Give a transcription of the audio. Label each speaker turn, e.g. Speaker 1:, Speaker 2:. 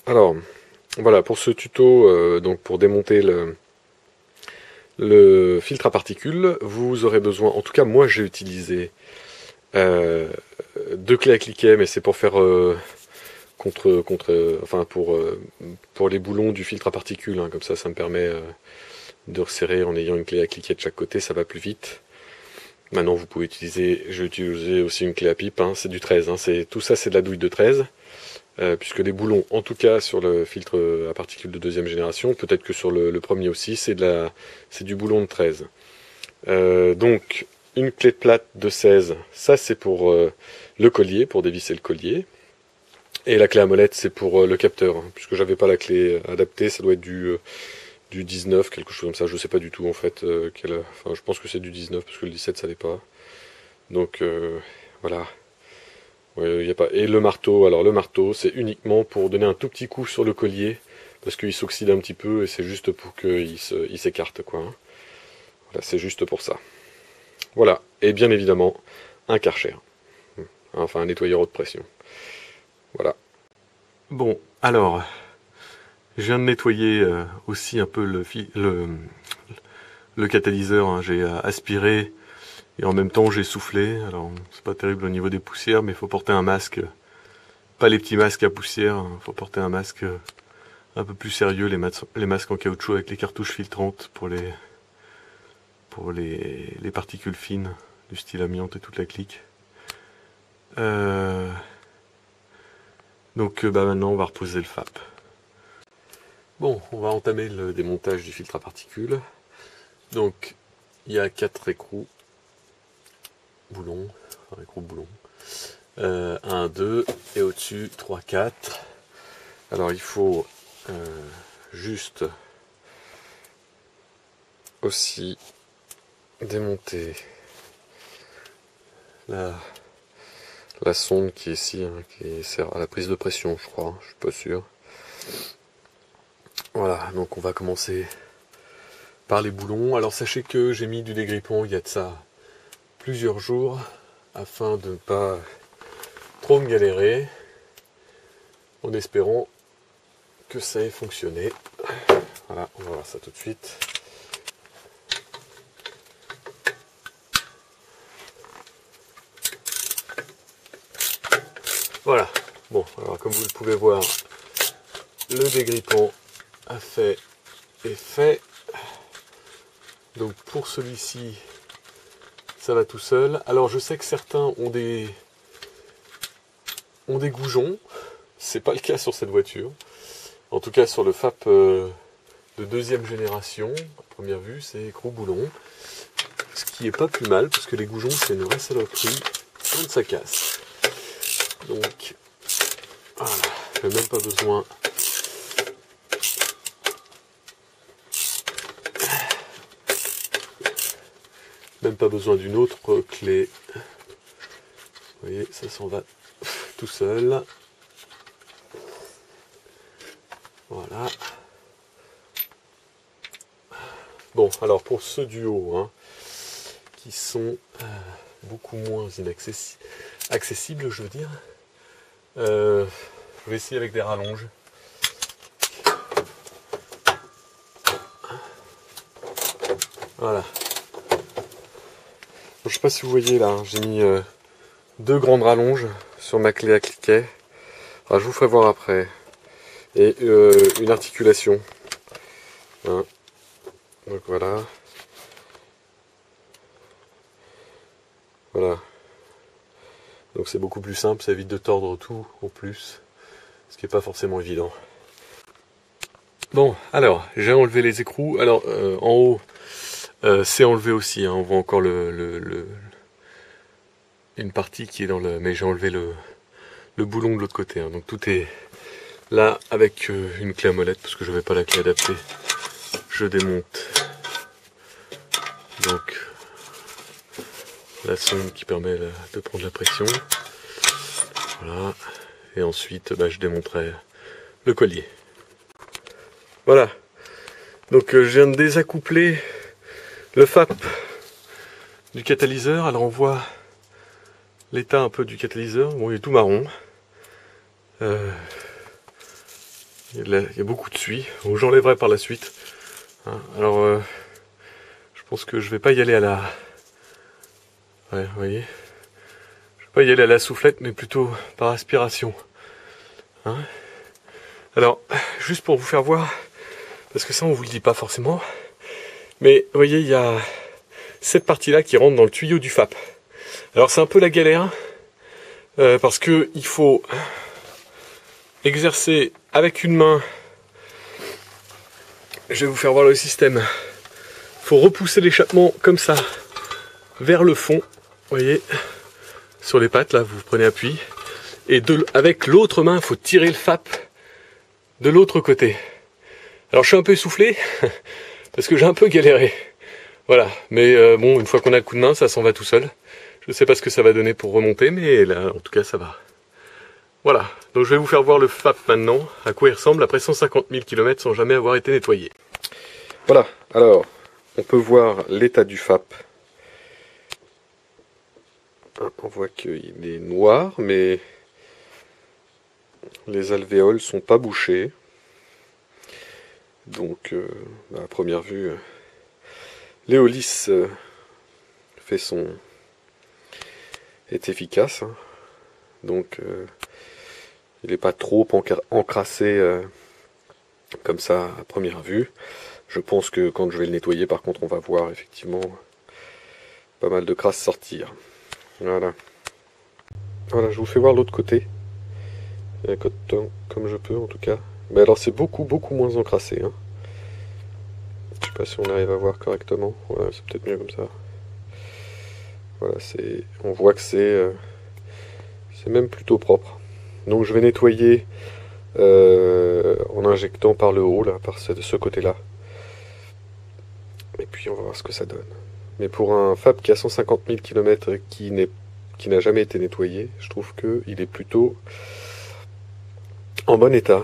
Speaker 1: Alors, voilà, pour ce tuto, donc pour démonter le filtre à particules, vous aurez besoin, en tout cas moi j'ai utilisé euh, deux clés à cliquet, mais c'est pour faire enfin pour les boulons du filtre à particules, hein, comme ça me permet de resserrer en ayant une clé à cliquet de chaque côté, ça va plus vite. Maintenant vous pouvez utiliser, j'ai utilisé aussi une clé à pipe, hein, c'est du 13, hein, tout ça c'est de la douille de 13. Puisque les boulons, en tout cas sur le filtre à particules de deuxième génération, peut-être que sur le premier aussi, c'est du boulon de 13. Donc une clé de plate de 16, ça c'est pour le collier, pour dévisser le collier. Et la clé à molette c'est pour le capteur, hein, puisque j'avais pas la clé adaptée, ça doit être du 19, quelque chose comme ça, je sais pas du tout en fait. Enfin je pense que c'est du 19, parce que le 17 ça l'est pas. Donc voilà. Ouais, y a pas... Et le marteau, alors le marteau, c'est uniquement pour donner un tout petit coup sur le collier, parce qu'il s'oxyde un petit peu, et c'est juste pour qu'il s'écarte, quoi. Hein. Voilà, c'est juste pour ça. Voilà, et bien évidemment, un Karcher. Enfin, un nettoyeur haute pression. Voilà. Bon, alors, je viens de nettoyer aussi un peu le catalyseur, hein. J'ai aspiré, et en même temps j'ai soufflé. Alors, c'est pas terrible au niveau des poussières, mais il faut porter un masque. Pas les petits masques à poussière, il faut porter un masque un peu plus sérieux, les masques en caoutchouc avec les cartouches filtrantes pour les particules fines du style amiante et toute la clique. Donc maintenant on va reposer le FAP. Bon, on va entamer le démontage du filtre à particules. Donc il y a 4 écrous boulons, 1, 2, et au-dessus 3, 4. Alors il faut juste aussi démonter la sonde qui est ici, hein, qui sert à la prise de pression, je crois, je suis pas sûr. Voilà, donc on va commencer par les boulons. Alors sachez que j'ai mis du dégrippant il y a de ça plusieurs jours, afin de ne pas trop me galérer, en espérant que ça ait fonctionné. Voilà, on va voir ça tout de suite. Voilà, bon, alors comme vous le pouvez voir, le dégrippant a fait effet. Donc pour celui-ci, ça va tout seul. Alors je sais que certains ont des goujons, c'est pas le cas sur cette voiture. En tout cas sur le FAP de deuxième génération, à première vue, c'est écrou boulon. Ce qui est pas plus mal, parce que les goujons c'est une vraie saloperie quand ça casse. Donc voilà, j'ai même pas besoin d'une autre clé. Vous voyez, ça s'en va tout seul. Voilà. Bon, alors pour ceux du haut, hein, qui sont beaucoup moins accessibles, je veux dire, je vais essayer avec des rallonges. Voilà. Je sais pas si vous voyez là, hein, j'ai mis 2 grandes rallonges sur ma clé à cliquet. Alors, je vous ferai voir après. Et une articulation. Hein. Donc voilà. Voilà. Donc c'est beaucoup plus simple, ça évite de tordre tout en plus. Ce qui n'est pas forcément évident. Bon, alors, j'ai enlevé les écrous. Alors, en haut, c'est enlevé aussi. Hein. On voit encore une partie qui est dans le... Mais j'ai enlevé le boulon de l'autre côté. Hein. Donc tout est là avec une clé à molette, parce que je n'avais pas la clé adaptée. Je démonte. Donc, la sonde qui permet de prendre la pression. Voilà. Et ensuite, je démonterai le collier. Voilà. Donc je viens de désaccoupler le FAP du catalyseur. Alors on voit l'état un peu du catalyseur. Bon, il est tout marron. Il y a beaucoup de suie, donc j'enlèverai par la suite. Hein, alors, je pense que je vais pas y aller à la... Ouais, vous voyez, je vais pas y aller à la soufflette, mais plutôt par aspiration. Hein, alors, juste pour vous faire voir, parce que ça on vous le dit pas forcément, mais vous voyez, il y a cette partie-là qui rentre dans le tuyau du FAP. Alors c'est un peu la galère, parce que il faut exercer avec une main. Je vais vous faire voir le système. Il faut repousser l'échappement comme ça vers le fond, vous voyez, sur les pattes là, vous prenez appui, et avec l'autre main, il faut tirer le FAP de l'autre côté. Alors je suis un peu essoufflé parce que j'ai un peu galéré. Voilà, mais bon, une fois qu'on a le coup de main, ça s'en va tout seul. Je ne sais pas ce que ça va donner pour remonter, mais là, en tout cas, ça va. Voilà, donc je vais vous faire voir le FAP maintenant, à quoi il ressemble après 150 000 km sans jamais avoir été nettoyé. Voilà, alors, on peut voir l'état du FAP. On voit qu'il est noir, mais les alvéoles sont pas bouchées. Donc, à première vue, l'éolys est efficace. Donc, il n'est pas trop encrassé comme ça à première vue. Je pense que quand je vais le nettoyer, par contre, on va voir effectivement pas mal de crasse sortir. Voilà. Voilà, je vous fais voir l'autre côté. Comme je peux en tout cas. Mais alors c'est beaucoup moins encrassé. Hein. Je sais pas si on arrive à voir correctement. Voilà, c'est peut-être mieux comme ça. Voilà, on voit que c'est même plutôt propre. Donc je vais nettoyer en injectant par le haut, là, par ce côté-là. Et puis on va voir ce que ça donne. Mais pour un FAP qui a 150 000 km qui n'a jamais été nettoyé, je trouve qu'il est plutôt en bon état.